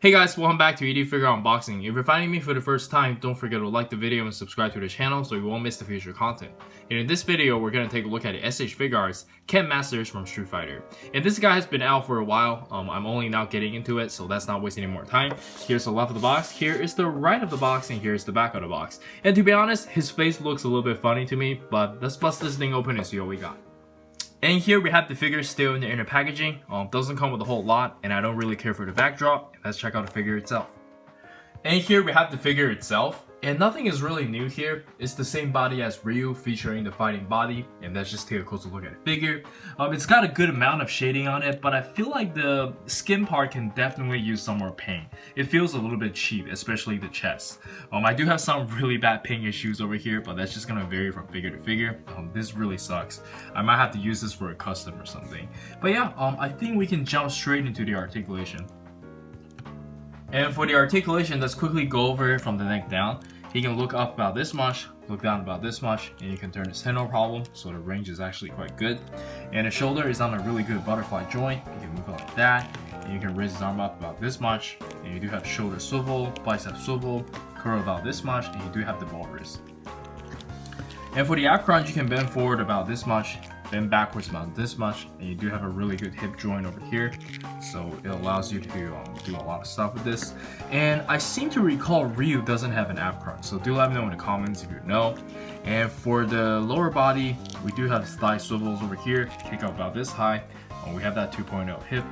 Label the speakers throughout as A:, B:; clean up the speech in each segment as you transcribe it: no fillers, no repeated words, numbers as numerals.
A: Hey guys, welcome back to S.H.Figuarts Unboxing. If you're finding me for the first time, don't forget to like the video and subscribe to the channel so you won't miss the future content. And in this video, we're going to take a look at the S.H.Figuarts Ken Masters from Street Fighter. And this guy has been out for a while. I'm only now getting into it, so that's not wasting any more time. Here's the left of the box, here is the right of the box, and here's the back of the box. And to be honest, his face looks a little bit funny to me, but let's bust this thing open and see what we got. And here we have the figure still in the inner packaging. Doesn't come with a whole lot, and I don't really care for the backdrop. Let's check out the figure itself. And here we have the figure itself, and nothing is really new here. It's the same body as Ryu, featuring the fighting body, and let's just take a closer look at the figure. It's got a good amount of shading on it, but I feel like the skin part can definitely use some more paint. It feels a little bit cheap, especially the chest. I do have some really bad paint issues over here, but that's just gonna vary from figure to figure. This really sucks. I might have to use this for a custom or something. But yeah, I think we can jump straight into the articulation. And for the articulation, let's quickly go over it from the neck down. He can look up about this much, look down about this much, and you can turn his head no problem, so the range is actually quite good. And his shoulder is on a really good butterfly joint. You can move it like that, and you can raise his arm up about this much, and you do have shoulder swivel, bicep swivel, curl about this much, and you do have the ball wrist. And for the ab crunch, you can bend forward about this much, bend backwards about this much, and you do have a really good hip joint over here, so it allows you to do a lot of stuff with this. And I seem to recall Ryu doesn't have an ab crunch, so do let me know in the comments if you know. And for the lower body, we do have thigh swivels over here, kick up about this high. We have that 2.0 hip,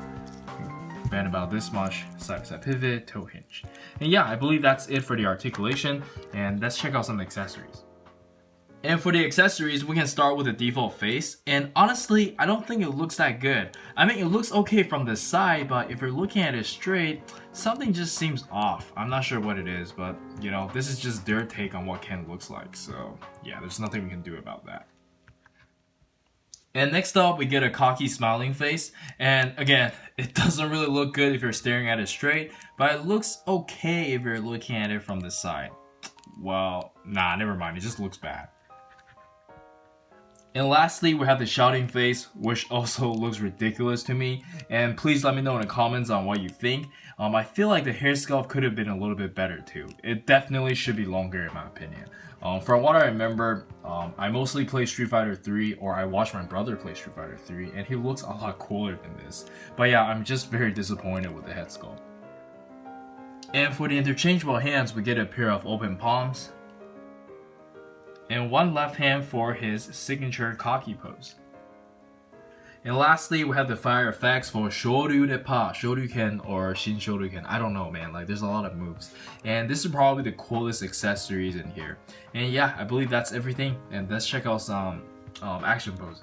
A: bend about this much, side to side pivot, toe hinge. And yeah, I believe that's it for the articulation, and let's check out some accessories. And for the accessories, we can start with the default face, and honestly, I don't think it looks that good. I mean, it looks okay from the side, but if you're looking at it straight, something just seems off. I'm not sure what it is, but you know, this is just their take on what Ken looks like, so yeah, there's nothing we can do about that. And next up, we get a cocky smiling face, and again, it doesn't really look good if you're staring at it straight, but it looks okay if you're looking at it from the side. Well, nah, never mind, it just looks bad. And lastly, we have the shouting face, which also looks ridiculous to me. And please let me know in the comments on what you think. I feel like the hair sculpt could have been a little bit better too. It definitely should be longer in my opinion. From what I remember, I mostly play Street Fighter 3, or I watched my brother play Street Fighter 3, and he looks a lot cooler than this. But yeah, I'm just very disappointed with the head sculpt. And for the interchangeable hands, we get a pair of open palms, and one left hand for his signature cocky pose. And lastly, we have the fire effects for Shoryuken or Shin Shoryuken. I don't know, man. Like, there's a lot of moves. And this is probably the coolest accessories in here. And yeah, I believe that's everything. And let's check out some action poses.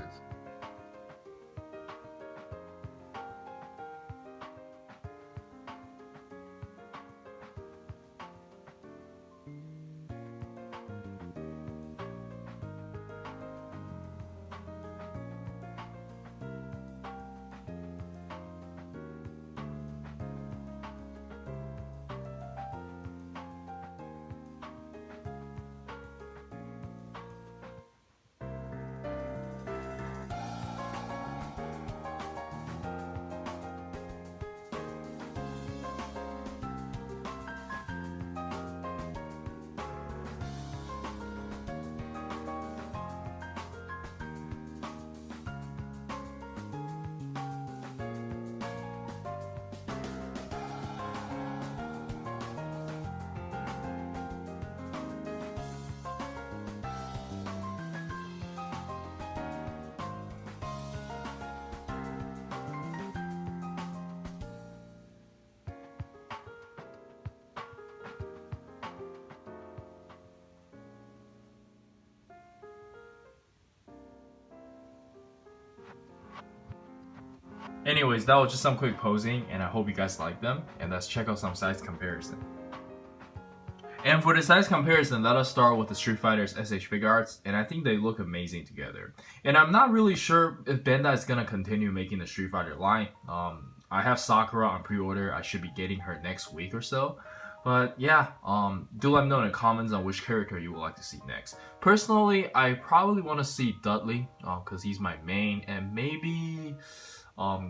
A: Anyways, that was just some quick posing, and I hope you guys like them. And let's check out some size comparison. And for the size comparison, let us start with the Street Fighter's S.H.Figuarts, and I think they look amazing together. And I'm not really sure if Bandai is gonna continue making the Street Fighter line. I have Sakura on pre-order. I should be getting her next week or so. But yeah, do let me know in the comments on which character you would like to see next. Personally, I probably want to see Dudley, because he's my main, and maybe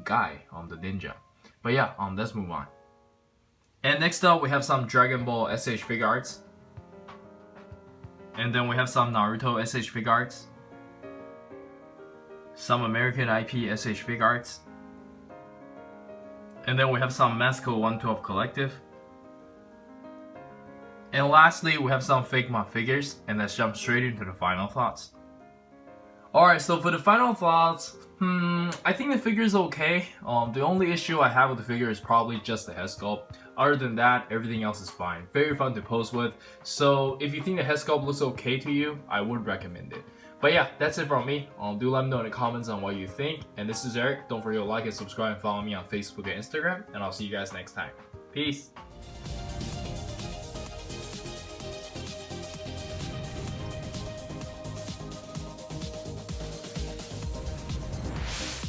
A: Guy, the ninja. But yeah, let's move on. And next up, we have some Dragon Ball S.H.Figuarts. And then we have some Naruto S.H.Figuarts. Some American IP S.H.Figuarts. And then we have some Masco 112 Collective. And lastly, we have some Figma figures, and let's jump straight into the final thoughts. Alright, so for the final thoughts, I think the figure is okay. The only issue I have with the figure is probably just the head sculpt. Other than that, everything else is fine. Very fun to pose with. So if you think the head sculpt looks okay to you, I would recommend it. But yeah, that's it from me. Do let me know in the comments on what you think. And this is Eric. Don't forget to like and subscribe and follow me on Facebook and Instagram. And I'll see you guys next time. Peace.